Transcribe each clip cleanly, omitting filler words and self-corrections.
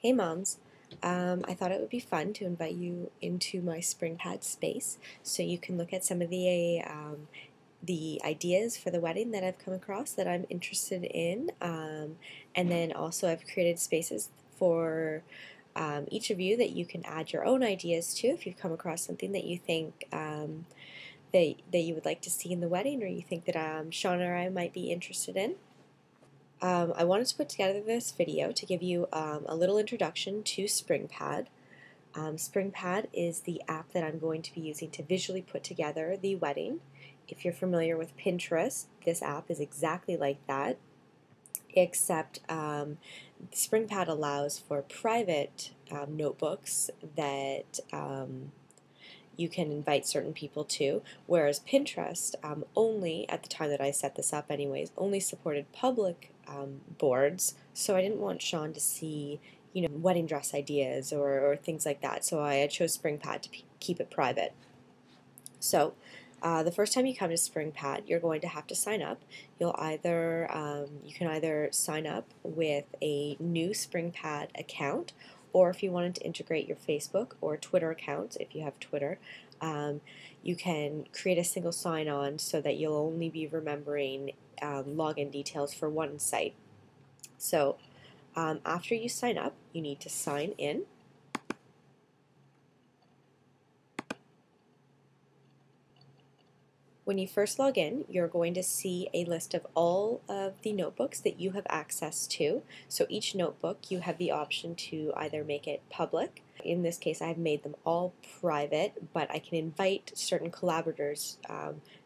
Hey moms, I thought it would be fun to invite you into my Springpad space so you can look at some of the ideas for the wedding that I've come across that I'm interested in, and then also I've created spaces for each of you that you can add your own ideas to if you've come across something that you think that you would like to see in the wedding, or you think that Sean or I might be interested in. I wanted to put together this video to give you a little introduction to Springpad. Springpad is the app that I'm going to be using to visually put together the wedding. If you're familiar with Pinterest, this app is exactly like that, except Springpad allows for private notebooks that you can invite certain people to, whereas Pinterest only, at the time that I set this up anyways, only supported public boards, so I didn't want Sean to see, wedding dress ideas or things like that, so I chose Springpad to keep it private. So the first time you come to Springpad, you're going to have to sign up. You can either sign up with a new Springpad account, or if you wanted to integrate your Facebook or Twitter accounts, if you have Twitter, you can create a single sign-on so that you'll only be remembering login details for one site. So after you sign up, you need to sign in. When you first log in, you're going to see a list of all of the notebooks that you have access to. So each notebook, you have the option to either make it public. In this case, I've made them all private, but I can invite certain collaborators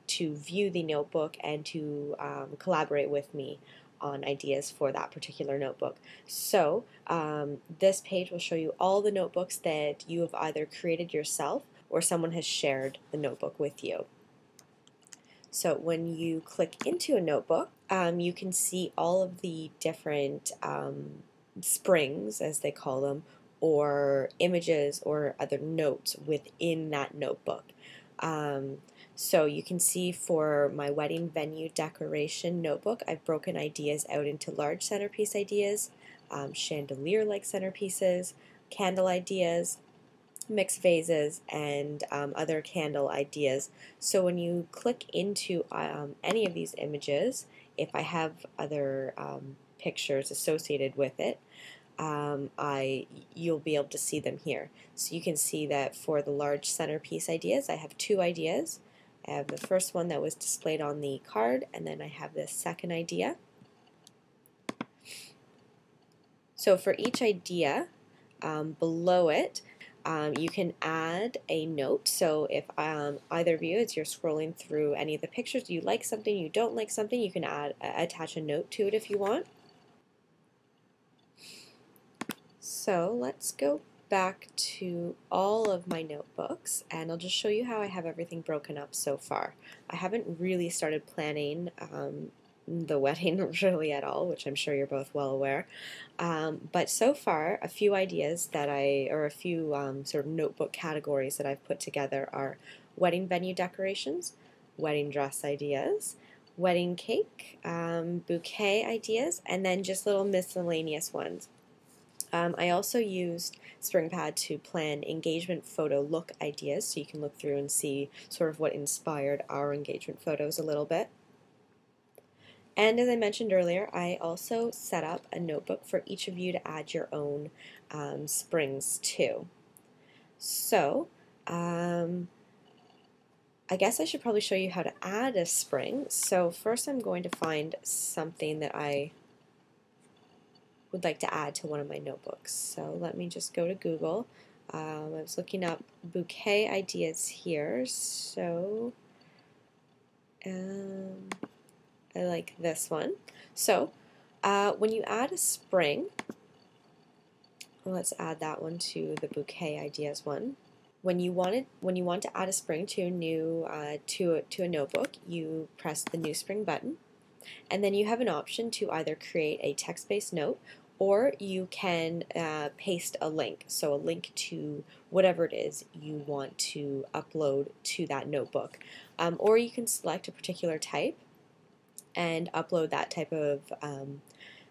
to view the notebook and to collaborate with me on ideas for that particular notebook. So this page will show you all the notebooks that you have either created yourself or someone has shared the notebook with you. So when you click into a notebook, you can see all of the different springs, as they call them, or images or other notes within that notebook. So you can see for my wedding venue decoration notebook, I've broken ideas out into large centerpiece ideas, chandelier-like centerpieces, candle ideas, mixed vases, and other candle ideas. So when you click into any of these images, if I have other pictures associated with it, you'll be able to see them here. So you can see that for the large centerpiece ideas, I have two ideas. I have the first one that was displayed on the card, and then I have the second idea. So for each idea, below it, you can add a note. So if either of you, as you're scrolling through any of the pictures, you like something, you don't like something, you can attach a note to it if you want. So let's go back to all of my notebooks, and I'll just show you how I have everything broken up so far. I haven't really started planning the wedding really at all, which I'm sure you're both well aware. But so far, a few ideas or a few sort of notebook categories that I've put together are wedding venue decorations, wedding dress ideas, wedding cake, bouquet ideas, and then just little miscellaneous ones. I also used Springpad to plan engagement photo look ideas, so you can look through and see sort of what inspired our engagement photos a little bit. And as I mentioned earlier, I also set up a notebook for each of you to add your own springs to. So I guess I should probably show you how to add a spring. So first I'm going to find something that I would like to add to one of my notebooks. So let me just go to Google. I was looking up bouquet ideas here, so I like this one. So when you add a spring, let's add that one to the bouquet ideas one. When you want to add a spring to a new to a notebook, you press the new spring button, and then you have an option to either create a text-based note, or you can paste a link, so a link to whatever it is you want to upload to that notebook. Or you can select a particular type and upload that type of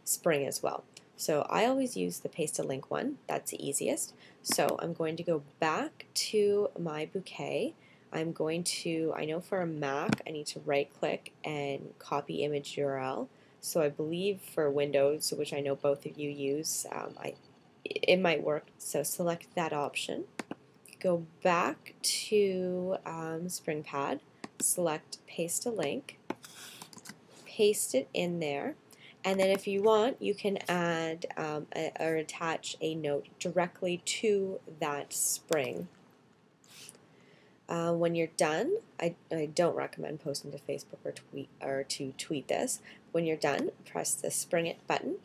spring as well. So I always use the paste a link one. That's the easiest. So I'm going to go back to my bouquet. I'm going to, I know for a Mac, I need to right click and copy image URL. So I believe for Windows, which I know both of you use, it might work. So select that option. Go back to Springpad, select paste a link, paste it in there, and then if you want, you can add or attach a note directly to that spring. When you're done, I don't recommend posting to Facebook or to tweet this. When you're done, press the Spring It button,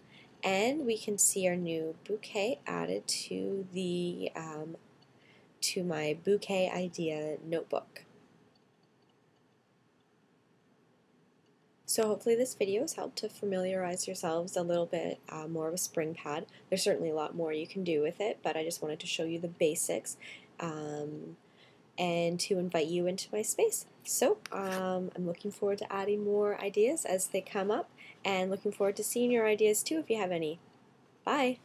and we can see our new bouquet added to the to my bouquet idea notebook. So hopefully this video has helped to familiarize yourselves a little bit more with Springpad. There's certainly a lot more you can do with it, but I just wanted to show you the basics and to invite you into my space. So I'm looking forward to adding more ideas as they come up, and looking forward to seeing your ideas too if you have any. Bye!